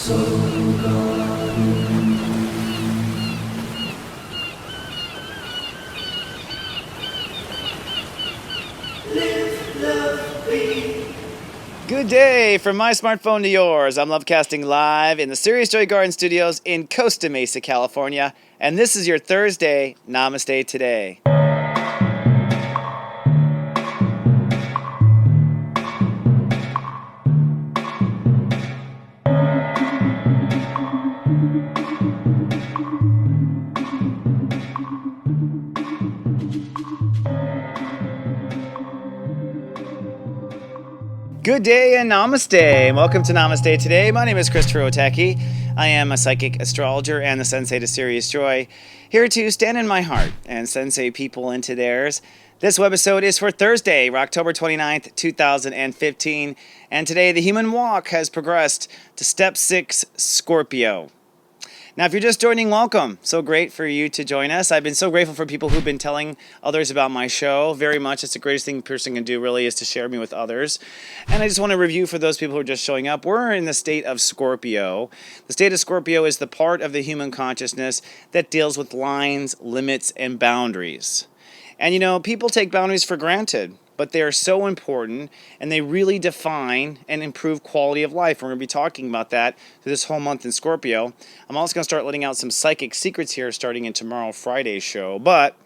Good day from my smartphone to yours. I'm Lovecasting live in the Serious Joy Garden Studios in Costa Mesa, California, and this is your Thursday Namaste Today. Good day and namaste. Welcome to Namaste Today. My name is Christopher Oteki. I am a psychic astrologer and the Sensei to Serious Joy, here to stand in my heart and Sensei people into theirs. This webisode is for Thursday, October 29th, 2015, and today the human walk has progressed to Step 6, Scorpio. Now, if you're just joining, welcome. So great for you to join us. I've been so grateful for people who've been telling others about my show. Very much. It's the greatest thing a person can do, really, is to share me with others. And I just want to review for those people who are just showing up. We're in the state of Scorpio. The state of Scorpio is the part of the human consciousness that deals with lines, limits, and boundaries. And, you know, people take boundaries for granted, but they are so important, and they really define and improve quality of life. We're going to be talking about that through this whole month in Scorpio. I'm also going to start letting out some psychic secrets here starting in tomorrow, Friday's show, but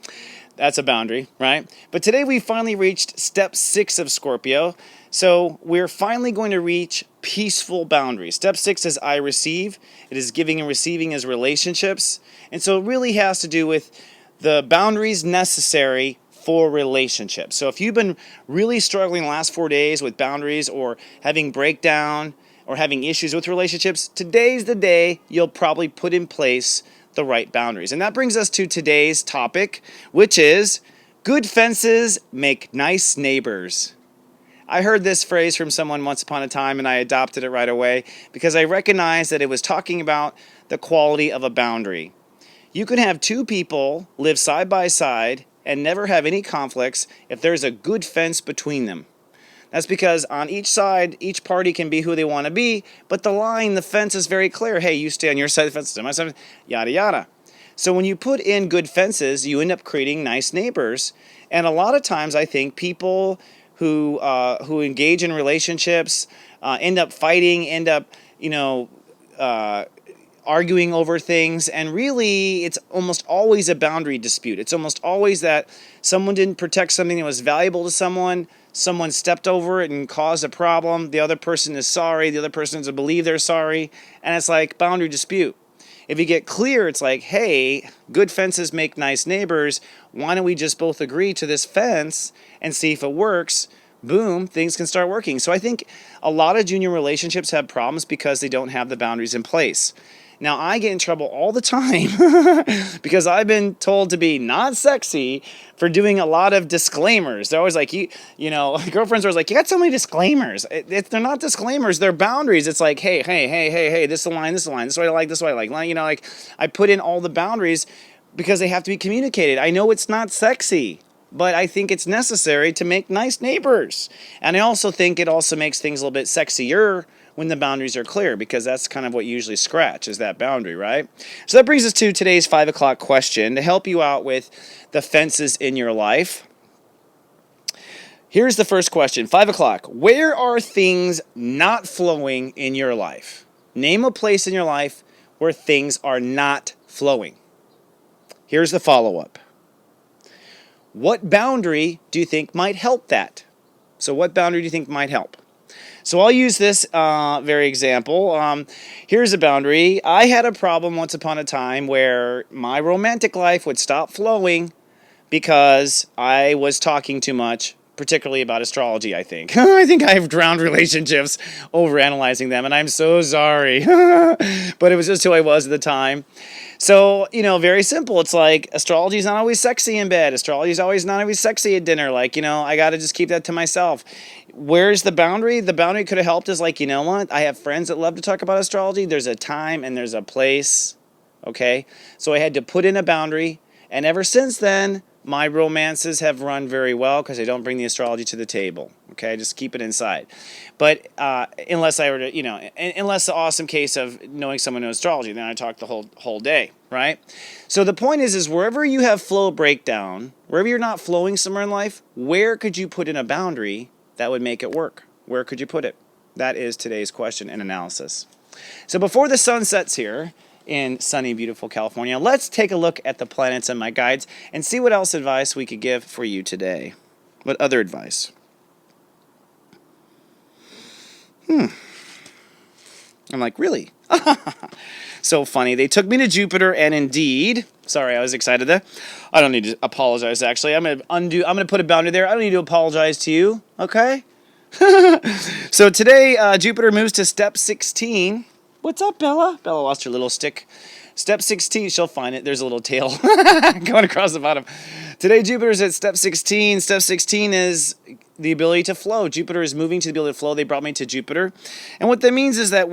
that's a boundary, right? But today we finally reached Step 6 of Scorpio, so we're finally going to reach peaceful boundaries. Step 6 is I receive. It is giving and receiving as relationships, and so it really has to do with the boundaries necessary for relationships. So if you've been really struggling the last 4 days with boundaries or having breakdown or having issues with relationships, today's the day you'll probably put in place the right boundaries. And that brings us to today's topic, which is good fences make nice neighbors. I heard this phrase from someone once upon a time and I adopted it right away because I recognized that it was talking about the quality of a boundary. You can have two people live side by side and never have any conflicts if there's a good fence between them. That's because on each side, each party can be who they want to be, but the fence is very clear. Hey, you stay on your side of the fence, stay on my side, yada, yada. So when you put in good fences, you end up creating nice neighbors. And a lot of times I think people who engage in relationships end up fighting, arguing over things, and really it's almost always a boundary dispute. It's almost always that someone didn't protect something that was valuable to someone stepped over it and caused a problem, the other person is sorry, the other person doesn't believe they're sorry, and it's like boundary dispute. If you get clear, it's like, hey, good fences make nice neighbors, why don't we just both agree to this fence and see if it works? Boom, things can start working. So I think a lot of junior relationships have problems because they don't have the boundaries in place. Now, I get in trouble all the time because I've been told to be not sexy for doing a lot of disclaimers. They're always like, girlfriens are always like, you got so many disclaimers. They're not disclaimers, they're boundaries. It's like, hey, this is the line, this is what I like, this is what I like. I put in all the boundaries because they have to be communicated. I know it's not sexy, but I think it's necessary to make nice neighbors. And I also think it also makes things a little bit sexier when the boundaries are clear, because that's kind of what you usually scratch, is that boundary, right? So that brings us to today's 5 o'clock question to help you out with the fences in your life. Here's the first question, 5 o'clock. Where are things not flowing in your life? Name a place in your life where things are not flowing. Here's the follow-up. What boundary do you think might help that? So what boundary do you think might help? So I'll use this very example. Here's a boundary. I had a problem once upon a time where my romantic life would stop flowing because I was talking too much, particularly about astrology, I think. I think I've drowned relationships overanalyzing them, and I'm so sorry. But it was just who I was at the time. So, very simple. It's like astrology is not always sexy in bed. Astrology is always not always sexy at dinner. Like, I got to just keep that to myself. Where's the boundary? The boundary could have helped is like, what? I have friends that love to talk about astrology. There's a time and there's a place. Okay? So I had to put in a boundary. And ever since then, my romances have run very well because I don't bring the astrology to the table. Okay, just keep it inside. But unless I were to, unless the awesome case of knowing someone knows astrology, then I talk the whole day, right? So the point is wherever you have flow breakdown, wherever you're not flowing somewhere in life, where could you put in a boundary that would make it work? Where could you put it? That is today's question and analysis. So before the sun sets here in sunny, beautiful California, let's take a look at the planets and my guides and see what else advice we could give for you today. What other advice? I'm like, really? So funny. They took me to Jupiter, and indeed, sorry, I was excited there. I don't need to apologize, actually. I'm going to put a boundary there. I don't need to apologize to you, okay? So today, Jupiter moves to step 16. What's up, Bella? Bella lost her little stick. Step 16, she'll find it. There's a little tail going across the bottom. Today, Jupiter's at step 16. Step 16 is the ability to flow. Jupiter is moving to the ability to flow. They brought me to Jupiter. And what that means is that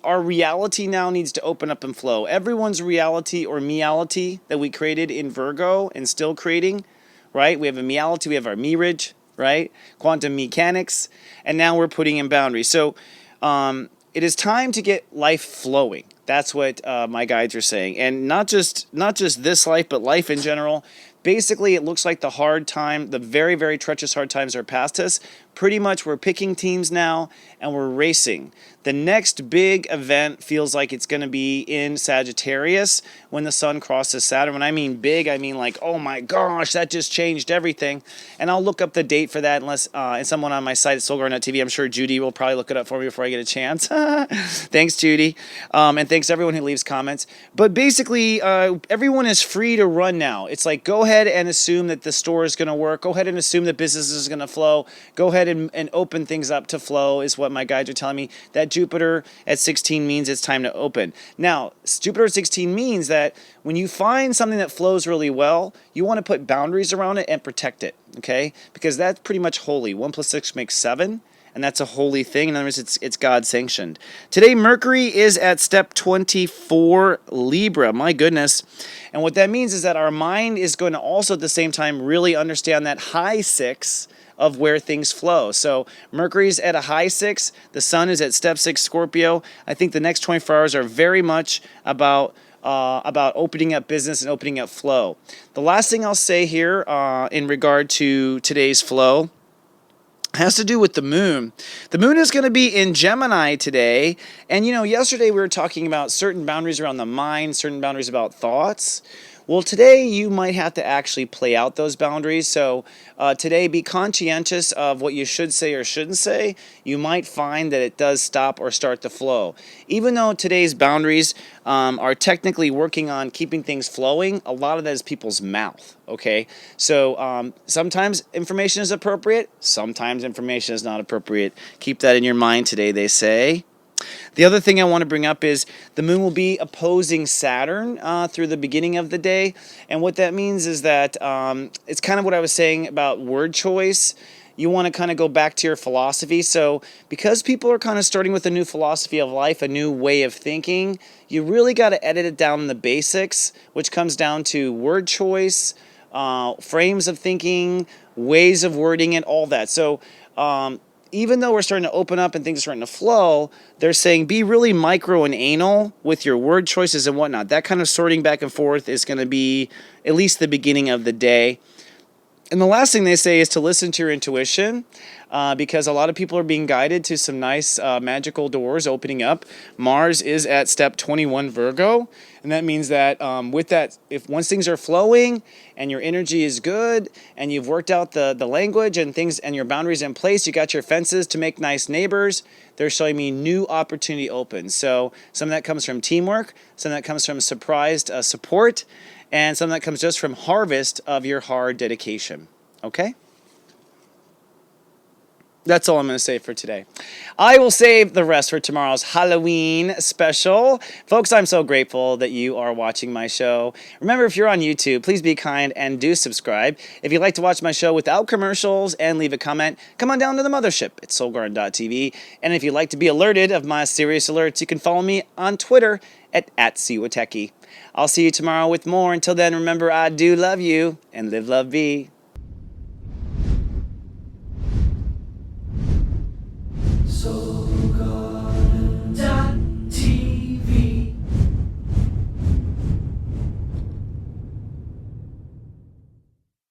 our reality now needs to open up and flow. Everyone's reality or meality that we created in Virgo and still creating, right? We have a meality, we have our mirage, right? Quantum mechanics. And now we're putting in boundaries. So it is time to get life flowing. That's what my guides are saying. And not just this life, but life in general. Basically, it looks like the very, very treacherous hard times are past us. Pretty much we're picking teams now and we're racing. The next big event feels like it's going to be in Sagittarius when the sun crosses Saturn. When I mean big, I mean like, oh my gosh, that just changed everything. And I'll look up the date for that and someone on my site at soulgarden.tv, I'm sure Judy will probably look it up for me before I get a chance. Thanks, Judy. And thanks to everyone who leaves comments. But basically, everyone is free to run now. It's like, go ahead and assume that the store is going to work. Go ahead and assume that business is going to flow. Go ahead and open things up to flow is what my guides are telling me. That Jupiter at 16 means it's time to open. Now, Jupiter at 16 means that when you find something that flows really well, you want to put boundaries around it and protect it, okay? Because that's pretty much holy. 1 + 6 makes 7. And that's a holy thing. In other words, it's God sanctioned. Today, Mercury is at step 24, Libra. My goodness. And what that means is that our mind is going to also at the same time really understand that high 6 of where things flow. So Mercury's at a high 6. The sun is at step 6, Scorpio. I think the next 24 hours are very much about opening up business and opening up flow. The last thing I'll say here in regard to today's flow has to do with the moon. The moon is going to be in Gemini today. And, yesterday we were talking about certain boundaries around the mind, certain boundaries about thoughts. Well, today you might have to actually play out those boundaries. So today, be conscientious of what you should say or shouldn't say. You might find that it does stop or start the flow. Even though today's boundaries are technically working on keeping things flowing, a lot of that is people's mouth. Okay, so sometimes information is appropriate, sometimes information is not appropriate. Keep that in your mind today, they say. The other thing I want to bring up is the moon will be opposing Saturn through the beginning of the day. And what that means is that it's kind of what I was saying about word choice. You want to kind of go back to your philosophy. So because people are kind of starting with a new philosophy of life, a new way of thinking, you really got to edit it down in the basics, which comes down to word choice, frames of thinking, ways of wording it, all that. So even though we're starting to open up and things are starting to flow, they're saying be really micro and anal with your word choices and whatnot. That kind of sorting back and forth is going to be at least the beginning of the day. And the last thing they say is to listen to your intuition, because a lot of people are being guided to some nice magical doors opening up. Mars is at step 21 Virgo, and that means that with that, if once things are flowing and your energy is good and you've worked out the language and things and your boundaries in place, you got your fences to make nice neighbors, they're showing me new opportunity open. So some of that comes from teamwork, some of that comes from surprised support, and some of that comes just from harvest of your hard dedication. Okay? That's all I'm going to say for today. I will save the rest for tomorrow's Halloween special. Folks, I'm so grateful that you are watching my show. Remember, if you're on YouTube, please be kind and do subscribe. If you'd like to watch my show without commercials and leave a comment, come on down to the mothership at soulgarden.tv. And if you'd like to be alerted of my serious alerts, you can follow me on Twitter at @Siwateki. I'll see you tomorrow with more. Until then, remember, I do love you, and live, love, be.